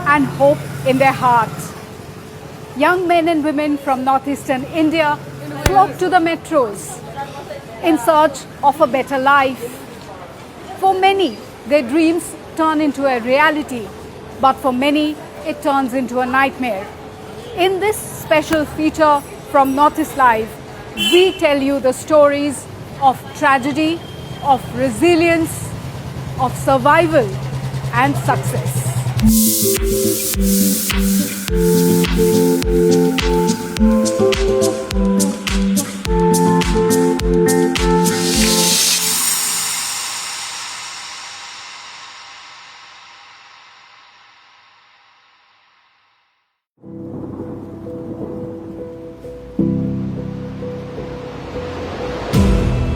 And hope in their hearts. Young men and women from northeastern India flock to the metros in search of a better life. For many, their dreams turn into a reality, but for many, it turns into a nightmare. In this special feature from Northeast Live, we tell you the stories of tragedy, of resilience, of survival and success.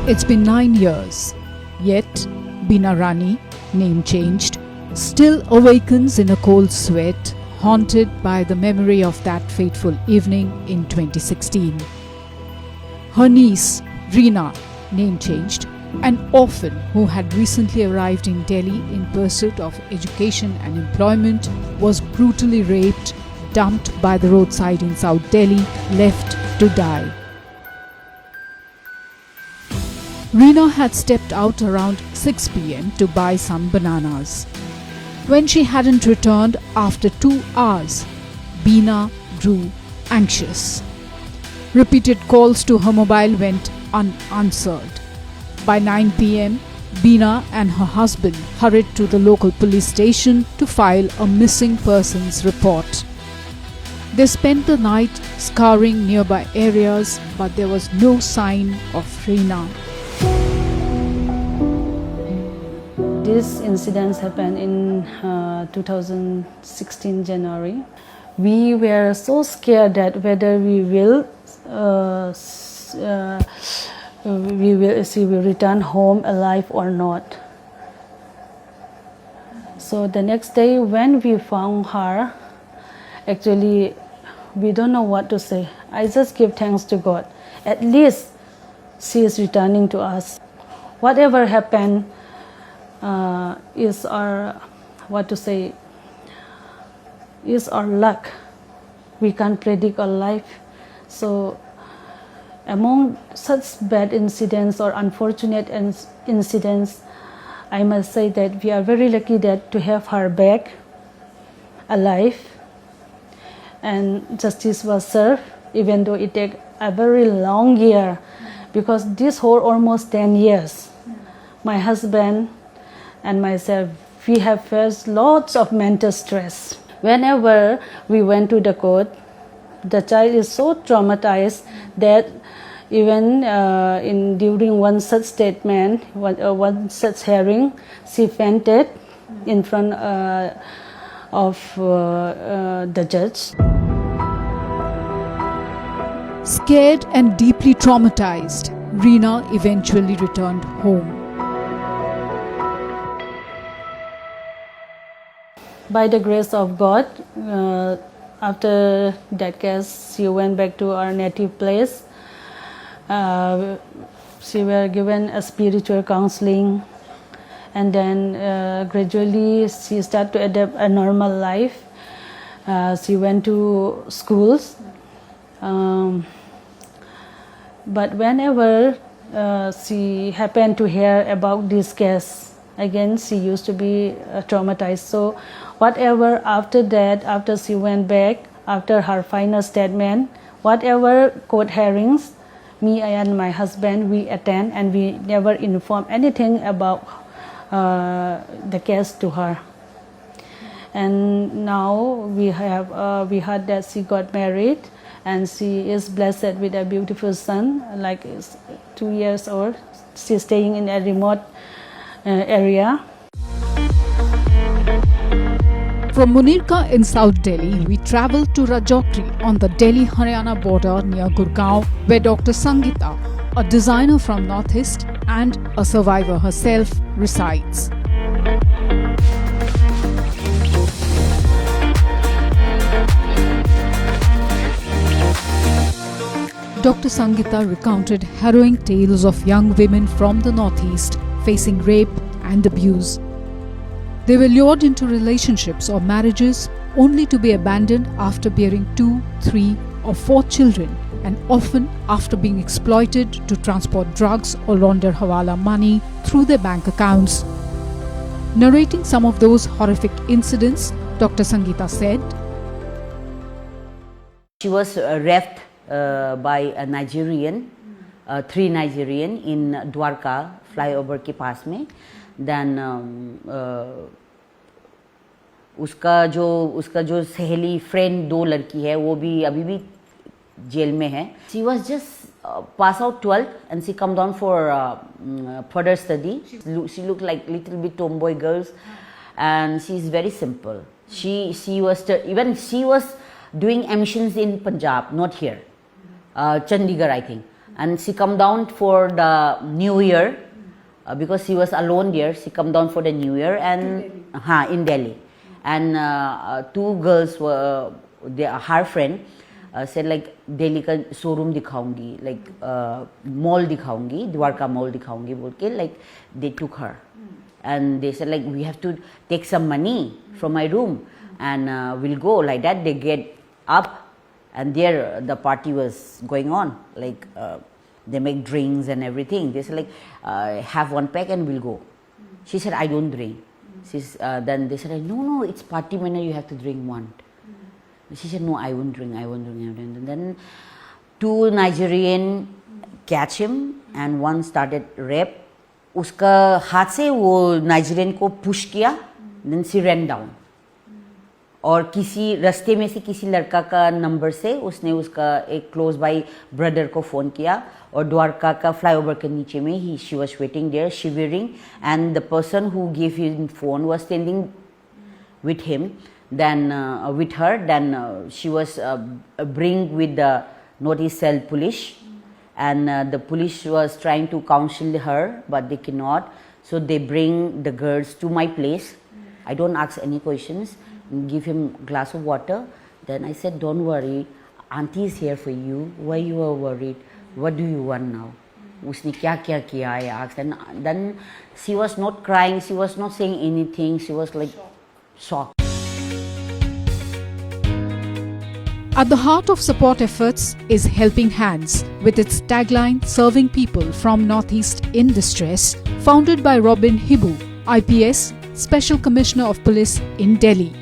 It's been 9 years, yet Beena Rani, name changed, still awakens in a cold sweat, haunted by the memory of that fateful evening in 2016. Her niece, Reena, name changed, an orphan who had recently arrived in Delhi in pursuit of education and employment, was brutally raped, dumped by the roadside in South Delhi, left to die. Reena had stepped out around 6 p.m. to buy some bananas. When she hadn't returned after 2 hours, Beena grew anxious. Repeated calls to her mobile went unanswered. By 9 p.m., Beena and her husband hurried to the local police station to file a missing persons report. They spent the night scouring nearby areas, but there was no sign of Reena. This incident happened in 2016 January. We were so scared that whether she will return home alive or not. So the next day when we found her, actually we don't know what to say. I just give thanks to God. At least she is returning to us. Whatever happened is our luck. We can't predict our life. So among such bad incidents or unfortunate incidents, I must say that we are very lucky that to have her back alive, and justice was served, even though it took a very long year, because this whole almost 10 years, my husband and myself, we have faced lots of mental stress. Whenever we went to the court, the child is so traumatized that even during one such statement, one such hearing, she fainted in front of the judge. Scared and deeply traumatized, Reena eventually returned home. By the grace of God, after that case, she went back to our native place. She was given a spiritual counseling, and then gradually she started to adapt a normal life. She went to schools, but whenever she happened to hear about this case, again she used to be traumatized. So whatever after that, after she went back, after her final statement, whatever court hearings, me and my husband, we attend, and we never inform anything about the case to her. And now we heard that she got married, and she is blessed with a beautiful son, like is 2 years old. She's staying in a remote area. From Munirka in South Delhi, we travelled to Rajokri on the Delhi-Haryana border near Gurgaon, where Dr. Sangeeta, a designer from Northeast and a survivor herself, resides. Dr. Sangeeta recounted harrowing tales of young women from the Northeast facing rape and abuse. They were lured into relationships or marriages only to be abandoned after bearing 2, 3 or 4 children, and often after being exploited to transport drugs or launder hawala money through their bank accounts. Narrating some of those horrific incidents, Dr. Sangeeta said, She was raped by a Nigerian, 3 Nigerian in Dwarka flyover के पास में. Then उसका जो सहेली friend 2 लड़की है वो भी अभी भी जेल में है. She was just pass out 12th and she come down for further study. She looked like little bit tomboy girls, and she is very simple. She was doing emissions in Punjab, not here, Chandigarh I think, and she come down for the New Year because she was alone there. She come down for the New Year and in Delhi, and 2 girls were her friend. said like Delhi का showroom दिखाऊंगी, like mall दिखाऊंगी, Dwarka mall दिखाऊंगी बोल के, like they took her and they said like we have to take some money from my room and we'll go. Like that they get up and there the party was going on, like they make drinks and everything. They said like have 1 pack and we'll go. She said I don't drink. Then they said no, it's party manner, you have to drink 1. She said, no, I won't drink. And then 2 Nigerian catch him and 1 started rape. उसका हाथ से वो Nigerian को push किया, then she ran down. और किसी रास्ते में से किसी लड़का का नंबर से उसने उसका एक close by brother को phone किया और द्वारका का flyover के नीचे में she was waiting there shivering, and the person who gave him phone was standing with him. Then with her, then she was bring with the Northeast Cell police, and the police was trying to counsel her, but they cannot. So they bring the girls to my place. I don't ask any questions. Give him glass of water. Then I said, "Don't worry, auntie is here for you. Why you are worried? What do you want now?" उसने क्या क्या किया? I asked, and then she was not crying. She was not saying anything. She was like shocked. At the heart of support efforts is Helping Hands, with its tagline serving people from Northeast in distress, founded by Robin Hibu, IPS, Special Commissioner of Police in Delhi.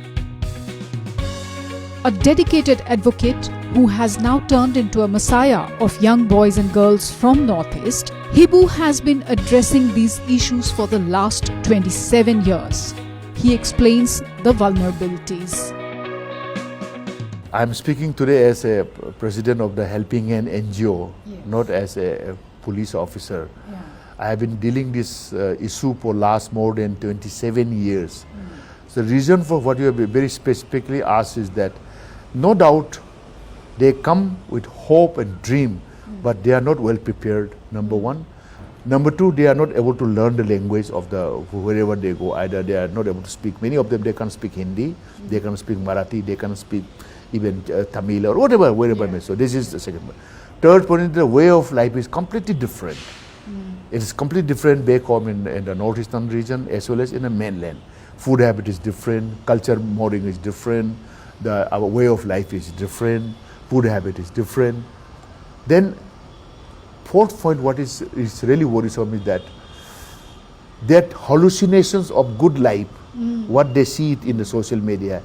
A dedicated advocate who has now turned into a messiah of young boys and girls from Northeast, Hibu has been addressing these issues for the last 27 years. He explains the vulnerabilities. I'm speaking today as a president of the Helping Hand NGO, Yes. not as a police officer. I have been dealing this issue for last more than 27 years. So the reason for what you have very specifically asked is that no doubt they come with hope and dream, but they are not well prepared, number 1. Number 2, they are not able to learn the language of wherever they go. Either they are not able to speak, many of them they can speak Hindi, they can speak Marathi, they can speak even Tamil or whatever, wherever. So this is the second one. Third point, the way of life is completely different. It is completely different back home in the northeastern region as well as in the mainland. Food habit is different, culture modeling is different, our way of life is different, food habit is different. Then fourth point, what is really worrisome is that hallucinations of good life, what they see it in the social media,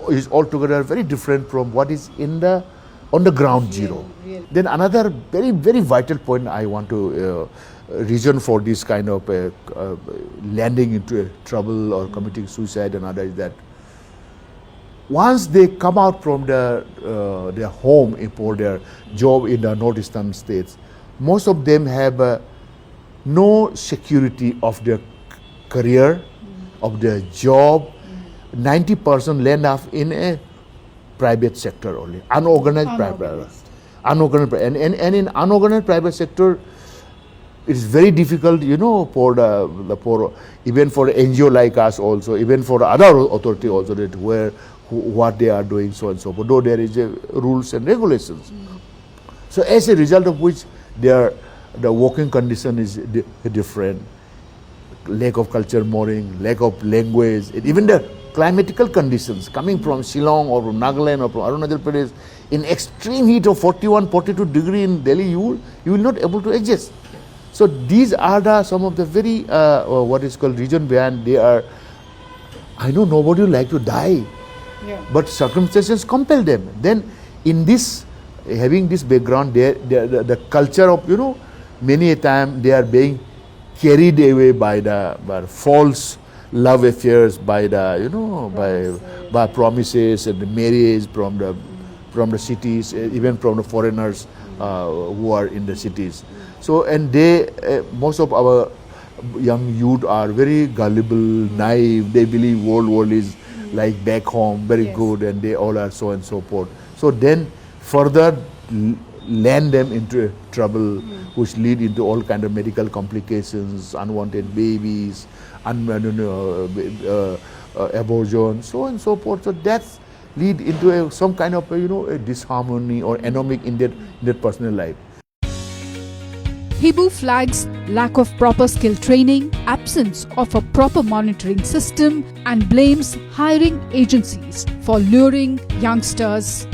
is altogether very different from what is on the ground zero. Then another very, very vital point I want to reason for this kind of landing into trouble or committing suicide and other is that once they come out from their home for their job in the northeastern states, most of them have no security of their career, of their job. 90% land up in a private sector only, unorganized private. Unorganized, and in unorganized private sector, it's very difficult, for even for NGO like us also, even for other authority also, that what they are doing, so and so forth. Though there is rules and regulations. So as a result of which, the working condition is different. Lack of culture mooring, lack of language, even the climatical conditions coming from Shillong or from Nagaland or from Arunachal Pradesh, in extreme heat of 41, 42 degree in Delhi, you will not able to adjust. So these are some of the very what is called region beyond. They are, I know nobody would like to die, but circumstances compel them. Then in this, having this background, the culture of, many a time they are being carried away by the false love affairs, by the by promises and the marriage from the cities, even from the foreigners who are in the cities. So, and they, most of our young youth are very gullible, naive. They believe world is like back home, very good, and they all are so and so forth. So then further land them into trouble, which lead into all kind of medical complications, unwanted babies, abortion, so and so forth. So that's lead into some kind of a disharmony or anomic in that personal life. Hibu flags lack of proper skill training, absence of a proper monitoring system, and blames hiring agencies for luring youngsters.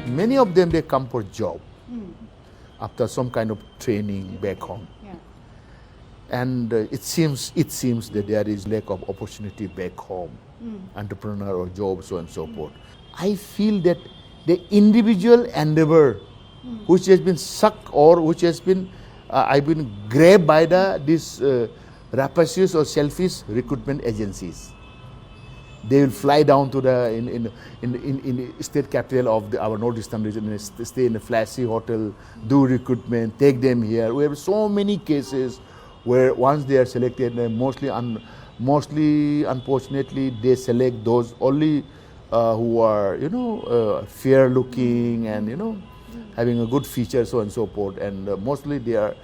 Many of them, they come for job after some kind of training back home. And it seems that there is lack of opportunity back home, entrepreneur or job, so and so forth. I feel that the individual endeavor which has been sucked or which has been I've been grabbed by these rapacious or selfish recruitment agencies. They will fly down to in the state capital of our northeastern region, stay in a flashy hotel, do recruitment, take them here. We have so many cases where once they are selected, mostly unfortunately they select those only who are fair looking and having a good feature, so and so forth, and mostly they are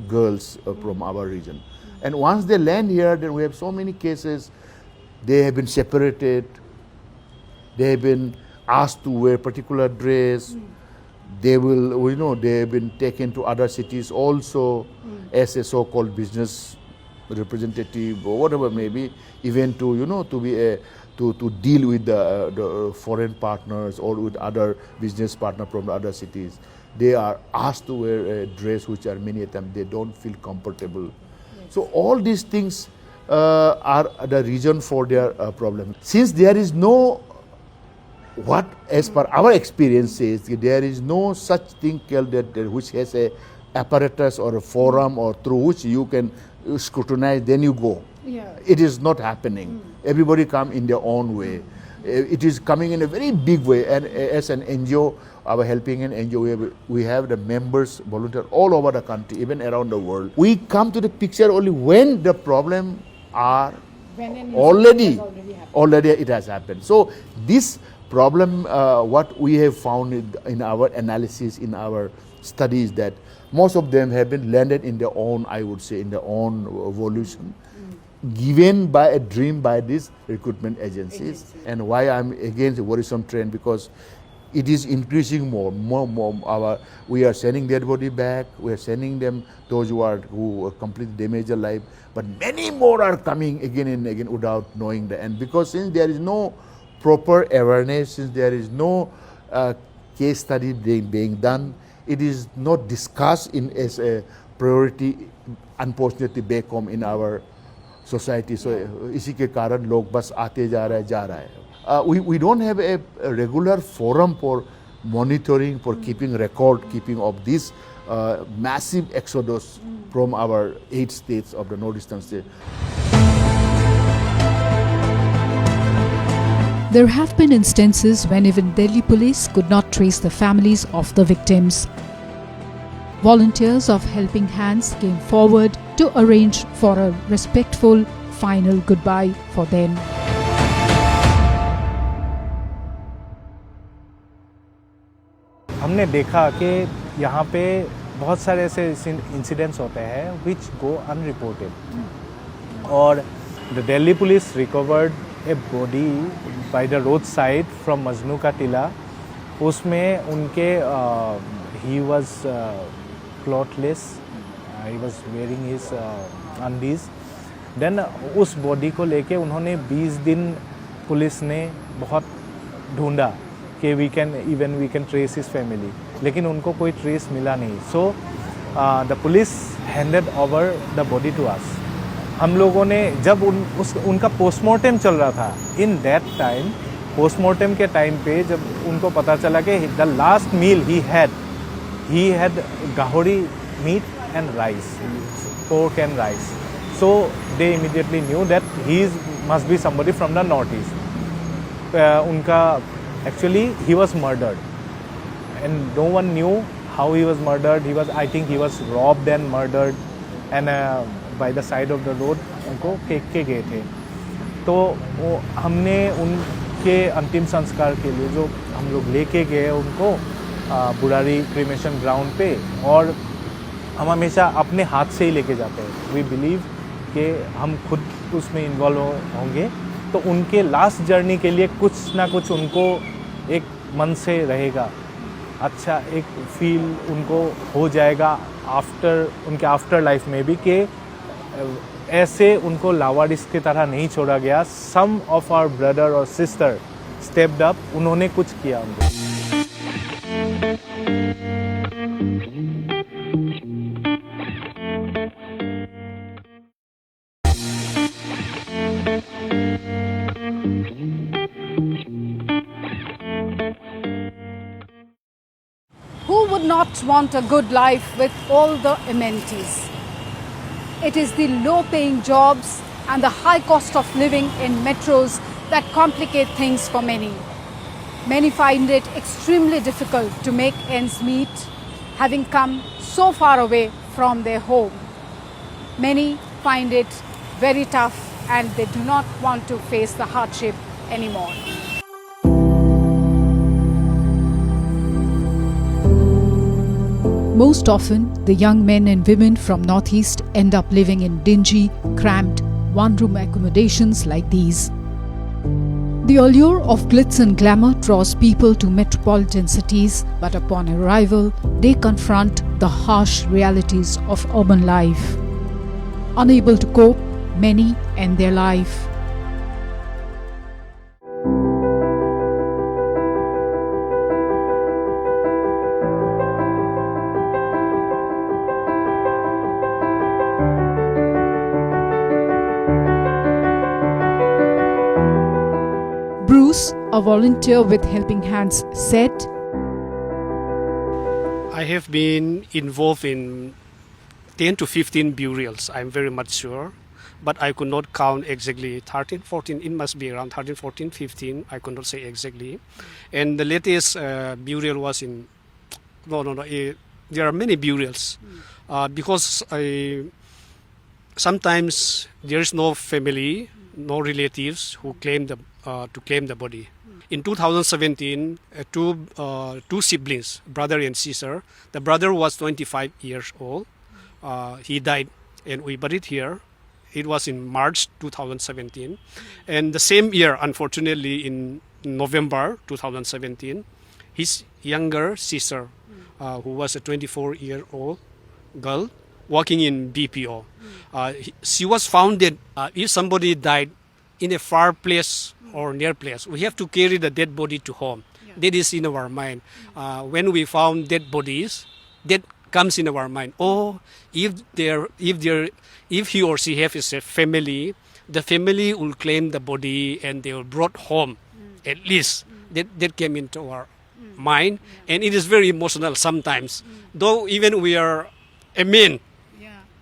girls from our region. And once they land here, then we have so many cases. They have been separated. They have been asked to wear particular dress. They will, they have been taken to other cities also as a so-called business representative or whatever maybe, even to to be to deal with the foreign partners or with other business partners from the other cities. They are asked to wear a dress which are many of them they don't feel comfortable. So all these things are the reason for their problem. Since there is no, what as per our experience says, there is no such thing called that which has a apparatus or a forum or through which you can scrutinize, then you go. It is not happening. Everybody come in their own way. It is coming in a very big way, and as an NGO, our helping an NGO, we have the members, volunteers all over the country, even around the world. We come to the picture only when the problem are already it has happened. So this problem, what we have found in our analysis, in our studies, that most of them have been landed in their own, I would say, in their own evolution, given by a dream by these recruitment agencies. And why I'm against the worrisome trend, because it is increasing more. We are sending their body back. We are sending them those who completely damage their life. But many more are coming again and again without knowing the end. Because since there is no proper awareness, since there is no case study being done, it is not discussed as a priority, unfortunately, back home in our society. So इसी के कारण लोग बस आते जा रहा है. We don't have a regular forum for monitoring, for keeping record, keeping of this massive exodus from our 8 states of the northeastern state. There have been instances when even Delhi police could not trace the families of the victims. Volunteers of Helping Hands came forward to arrange for a respectful final goodbye for them. हमने देखा कि यहाँ पे बहुत सारे ऐसे incidents होते हैं which go unreported और the Delhi police recovered a body by the roadside from Majnu का टीला. उसमें उनके he was clothless, he was wearing his undies. Then उस बॉडी को लेके उन्होंने 20 दिन पुलिस ने बहुत ढूंढा कि we can trace his family, लेकिन उनको कोई ट्रेस मिला नहीं. So the police handed over the body to us. हम लोगों ने जब उनका पोस्टमार्टम चल रहा था, in that time पोस्टमार्टम के टाइम पे जब उनको पता चला कि the last meal he had gahori meat and rice, pork and rice. So they immediately knew that he must be somebody from the northeast. Actually he was murdered and no one knew how he was murdered. I think he was robbed and murdered and by the side of the road उनको फेंक के गए थे. तो हमने उनके अंतिम संस्कार के लिए जो हम लोग लेके गए उनको बुरारी क्रीमेशन ग्राउंड पे, और हम हमेशा अपने हाथ से ही लेके जाते हैं. वी बिलीव कि हम खुद उसमें इन्वॉल्व होंगे तो उनके लास्ट जर्नी के लिए कुछ ना कुछ उनको एक मन से रहेगा, अच्छा एक फील उनको हो जाएगा उनके आफ्टर लाइफ में भी कि ऐसे उनको लावारिस की तरह नहीं छोड़ा गया. सम ऑफ आवर ब्रदर और सिस्टर स्टेप्ड अप, उन्होंने कुछ किया उनको. Who would not want a good life with all the amenities? It is the low-paying jobs and the high cost of living in metros that complicate things for many. Many find it extremely difficult to make ends meet, having come so far away from their home. Many find it very tough and they do not want to face the hardship anymore. Most often, the young men and women from Northeast end up living in dingy, cramped, one-room accommodations like these. The allure of glitz and glamour draws people to metropolitan cities, but upon arrival, they confront the harsh realities of urban life. Unable to cope, many end their life. Bruce, a volunteer with Helping Hands, said, I have been involved in 10 to 15 burials, I'm very much sure, but I could not count exactly. 13, 14, it must be around 13, 14, 15, I could not say exactly. And the latest burial was in, there are many burials because sometimes there is no family, no relatives who claim to claim the body. In 2017, two siblings, brother and sister. The brother was 25 years old. He died, and we buried here. It was in March 2017. And the same year, unfortunately, in November 2017, his younger sister, who was a 24-year-old girl, working in BPO, she was found dead. If somebody died in a far place or near place, we have to carry the dead body to home. Yeah. That is in our mind. When we found dead bodies, that comes in our mind. Oh, if he or she has a family, the family will claim the body and they will brought home. At least that came into our mind, and it is very emotional sometimes. Though even we are a man,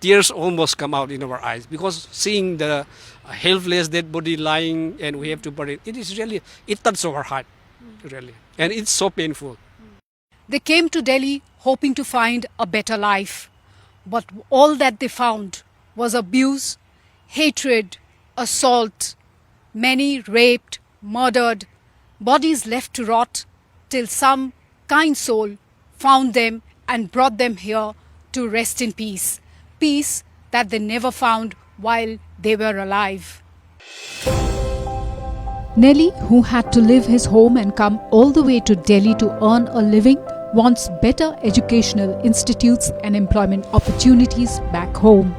tears almost come out in our eyes because seeing the helpless dead body lying and we have to bury it, it is really, it touches our heart, really. And it's so painful. They came to Delhi hoping to find a better life. But all that they found was abuse, hatred, assault, many raped, murdered, bodies left to rot, till some kind soul found them and brought them here to rest in peace. Peace that they never found while they were alive. Nelly, who had to leave his home and come all the way to Delhi to earn a living, wants better educational institutes and employment opportunities back home.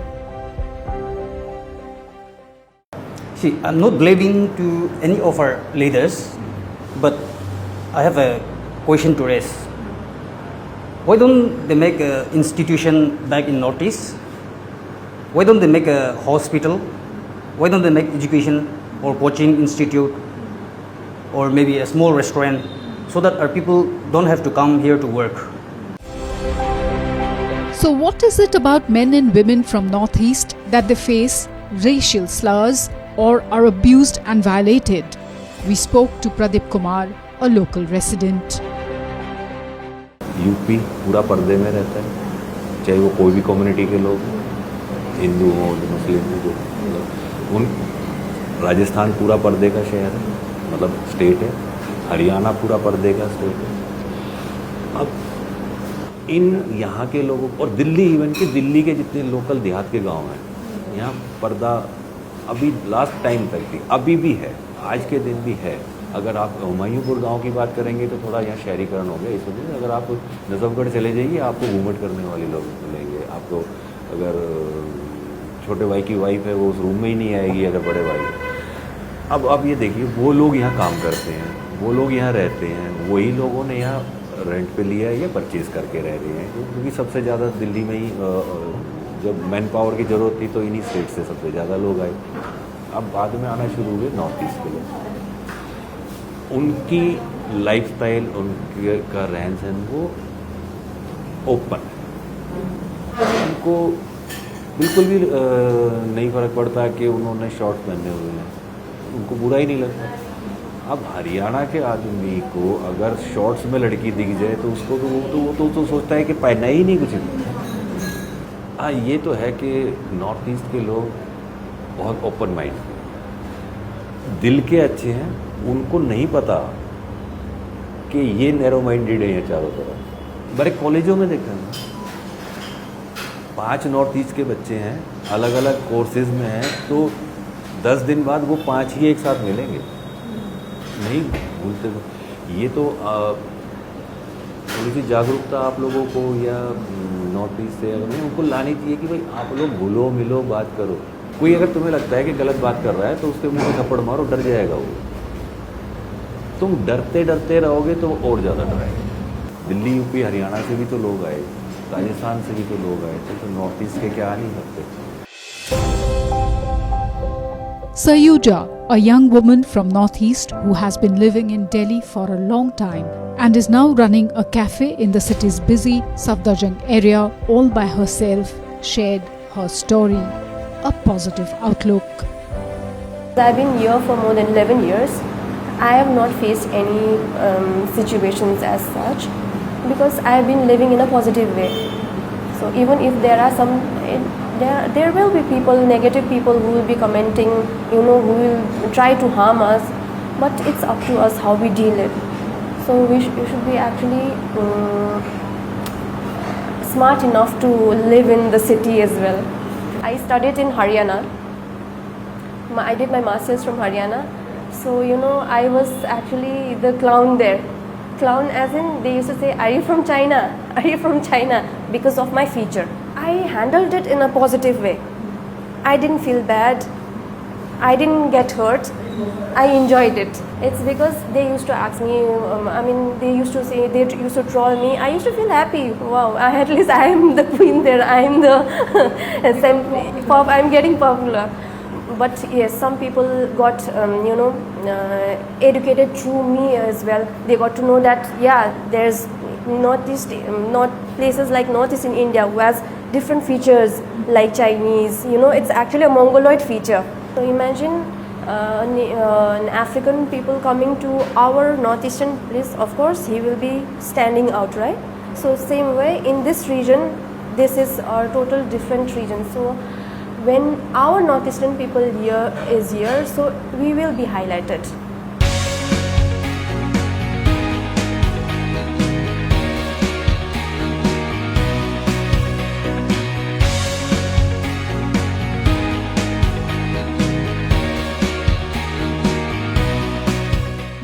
See, I'm not blaming to any of our leaders, but I have a question to raise. Why don't they make an institution back in Northeast? Why don't they make a hospital? Why don't they make education or coaching institute or maybe a small restaurant so that our people don't have to come here to work? So what is it about men and women from Northeast that they face racial slurs or are abused and violated? We spoke to Pradeep Kumar, a local resident. UP पूरा पर्दे में रहता है, चाहे वो कोई भी community के लोग हिंदू हो मुस्लिम हो, उन राजस्थान पूरा पर्दे का शहर है, मतलब स्टेट है, हरियाणा पूरा पर्दे का स्टेट है। अब इन यहाँ के लोगों और दिल्ली, इवन कि दिल्ली के जितने लोकल देहात के गांव हैं, यहाँ पर्दा अभी लास्ट टाइम तक थी, अभी भी है, आज के दिन भी है। अगर आप हुमायूंपुर गांव की बात करेंगे तो थोड़ा यहाँ शहरीकरण हो गया इस वजह से। अगर आप नजफगढ़ चले जाइए, आपको घूमट करने वाले लोग मिलेंगे। आपको अगर छोटे भाई की वाइफ है, वो उस रूम में ही नहीं आएगी अगर बड़े भाई। अब ये देखिए, वो लोग यहाँ काम करते हैं, वो लोग यहाँ रहते हैं, वही लोगों ने यहाँ रेंट पे लिया है या परचेज़ करके रह रहे हैं, क्योंकि सबसे ज़्यादा दिल्ली में ही जब मैन पावर की ज़रूरत थी तो इन्हीं स्टेट से सबसे ज़्यादा लोग आए। अब बाद में आना शुरू हुए नॉर्थ ईस्ट के लोग। उनकी लाइफस्टाइल, उनके का रहन सहन वो ओपन, उनको बिल्कुल भी नहीं फ़र्क पड़ता कि उन्होंने शॉर्ट्स पहने हुए हैं, उनको बुरा ही नहीं लगता। अब हरियाणा के आदमी को अगर शॉर्ट्स में लड़की दिख जाए तो उसको तो सोचता है कि पहना ही नहीं कुछ। हाँ, ये तो है कि नॉर्थ ईस्ट के लोग बहुत ओपन माइंड, दिल के अच्छे हैं, उनको नहीं पता कि ये नैरो माइंडेड है यहाँ चारों तरफ। बड़े कॉलेजों में देखा ना, 5 नॉर्थ ईस्ट के बच्चे हैं, अलग अलग कोर्सेज में हैं, तो 10 दिन बाद वो 5 ही एक साथ मिलेंगे, नहीं भूलते। ये तो थोड़ी सी जागरूकता आप लोगों को या नॉर्थ ईस्ट से उनको लानी चाहिए कि भाई आप लोग घुलो मिलो, बात करो। कोई अगर तुम्हें लगता है कि गलत बात कर रहा है तो उसके मुंह में थप्पड़ मारो, डर जाएगा वो। तुम डरते डरते रहोगे तो और ज़्यादा डराएगा। दिल्ली, यूपी, हरियाणा से भी तो लोग आए, राजस्थान से भी तो लोग आए थे, तो नॉर्थ ईस्ट के क्या आ नहीं सकते। Sayuja, a young woman from Northeast who has been living in Delhi for a long time and is now running a cafe in the city's busy Safdarjung area all by herself, shared her story, a positive outlook. I've been here for more than 11 years. I have not faced any situations as such because I have been living in a positive way. So even if there are some, there will be people, negative people who will be commenting, who will try to harm us, but it's up to us how we deal it. So we should be actually smart enough to live in the city as well. I studied in Haryana. I did my master's from Haryana. So, I was actually the clown there. Clown as in, they used to say, are you from China? Are you from China? Because of my feature. I handled it in a positive way. I didn't feel bad. I didn't get hurt. I enjoyed it. It's because they used to ask me, they used to say, they used to troll me. I used to feel happy. Wow, at least I am the queen there. I am the, I'm getting popular. But yes, some people got, educated through me as well. They got to know that, there's places like Northeast in India who has different features, like Chinese. You know, it's actually a Mongoloid feature. So imagine an African people coming to our northeastern place. Of course, he will be standing out, right? So same way in this region, this is our total different region. So when our northeastern people here is here, so we will be highlighted.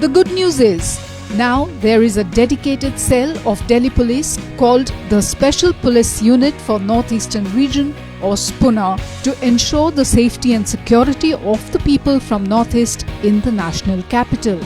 The good news is, now there is a dedicated cell of Delhi Police called the Special Police Unit for Northeastern Region, or SPUNA, to ensure the safety and security of the people from Northeast in the national capital.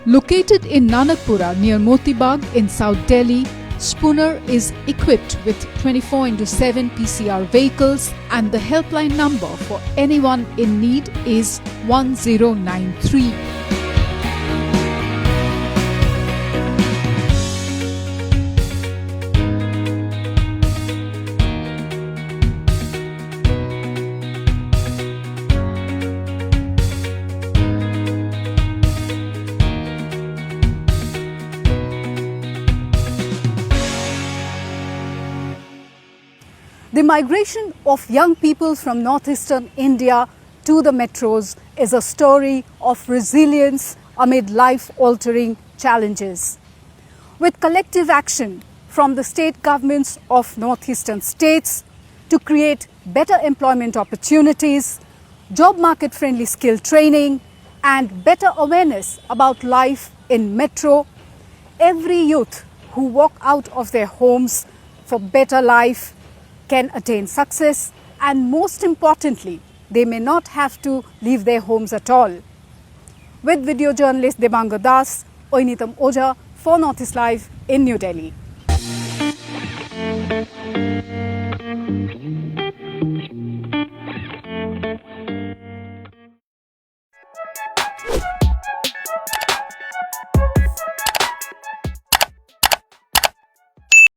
Located in Nanakpura near Moti Bagh in South Delhi, SPUNA is equipped with 24/7 PCR vehicles, and the helpline number for anyone in need is 1093. The migration of young people from northeastern India to the metros is a story of resilience amid life-altering challenges. With collective action from the state governments of northeastern states to create better employment opportunities, job market-friendly skill training, and better awareness about life in metro, every youth who walk out of their homes for better life can attain success, and most importantly, they may not have to leave their homes at all. With video journalist Debanga Das, Oinitam Oja for Northeast Live in New Delhi.